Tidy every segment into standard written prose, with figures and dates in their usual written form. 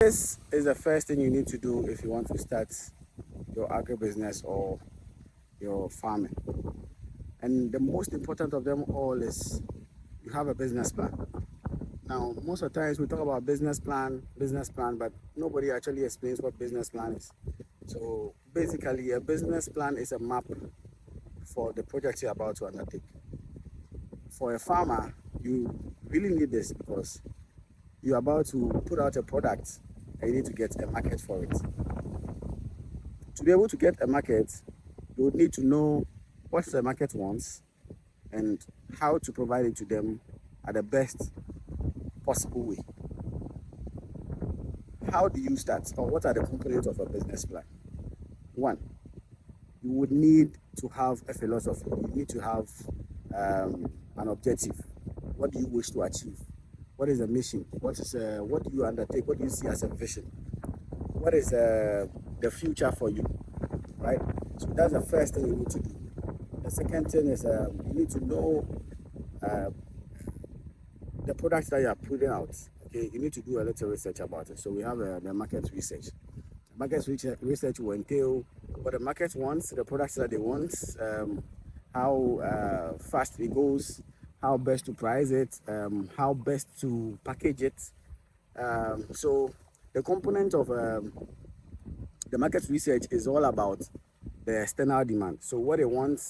This is the first thing you need to do if you want to start your agribusiness or your farming. And the most important of them all is you have a business plan. Now, most of the times we talk about business plan, but nobody actually explains what business plan is. So basically, a business plan is a map for the project you're about to undertake. For a farmer, you really need this because you're about to put out a product and you need to get a market for it. To be able to get a market, you would need to know what the market wants and how to provide it to them at the best possible way. How do you start, or what are the components of a business plan? One, you would need to have a philosophy. You need to have an objective. What do you wish to achieve? What is the mission? What do you undertake? What do you see as a vision? What is the future for you, right? So that's the first thing you need to do. The second thing is you need to know the products that you are putting out. Okay, you need to do a little research about it. So we have the market research. Market research will entail what the market wants, the products that they want, how fast it goes, how best to price it, how best to package it. So the component of the market research is all about the external demand. So what they want,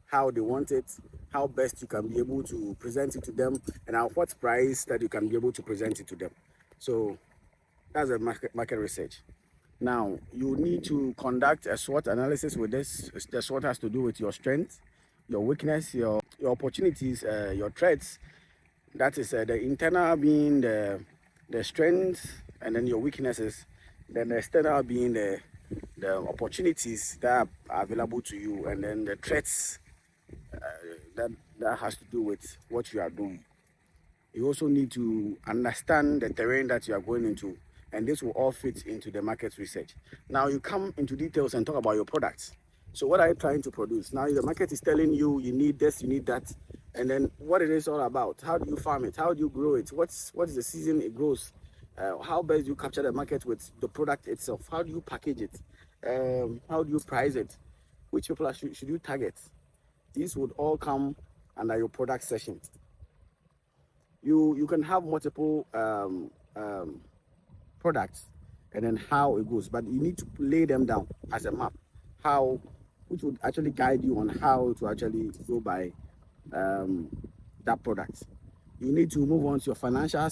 how they want it, how best you can be able to present it to them, and at what price that you can be able to present it to them. So that's a market research. Now, you need to conduct a SWOT analysis with this. The SWOT has to do with your strength, your weakness, your opportunities, your threats. That is the internal being the strength, and then your weaknesses. Then the external being the opportunities that are available to you, and then the threats that has to do with what you are doing. You also need to understand the terrain that you are going into, and this will all fit into the market research. Now you come into details and talk about your products. So what are you trying to produce? Now the market is telling you you need this, you need that, and then what it is all about. How do you farm it? How do you grow it? What is the season it grows? How best do you capture the market with the product itself? How do you package it? How do you price it? Which people should you target? These would all come under your product session. You can have multiple products and then how it goes, but you need to lay them down as a map, which would actually guide you on how to actually go by that product. You need to move on to your financial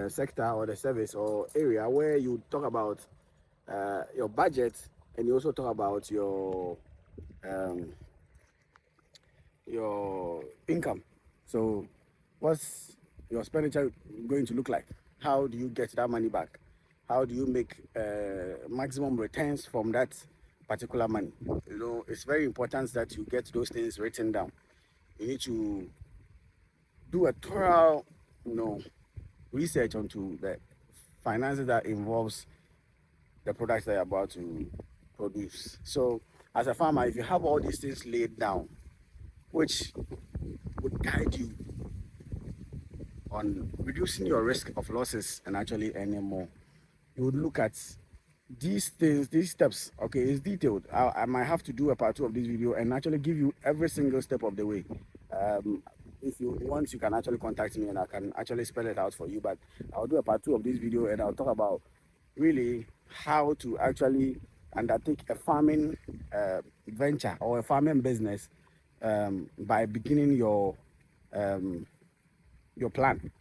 sector or the service or area where you talk about your budget, and you also talk about your income. So what's your expenditure going to look like? How do you get that money back? How do you make maximum returns from that particular money? You know, it's very important that you get those things written down. You need to do a thorough, research onto the finances that involves the products that you're about to produce. So as a farmer, if you have all these things laid down, which would guide you on reducing your risk of losses and actually earning more, you would look at these things, these steps. Okay, it's detailed. I might have to do a part 2 of this video and actually give you every single step of the way. If you want, you can actually contact me and I can actually spell it out for you. But I'll do a part 2 of this video and I'll talk about really how to actually undertake a farming venture or a farming business by beginning your plan,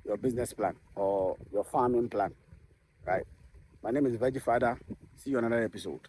your business plan or your farming plan, right? My name is Veggie Father. See you on another episode.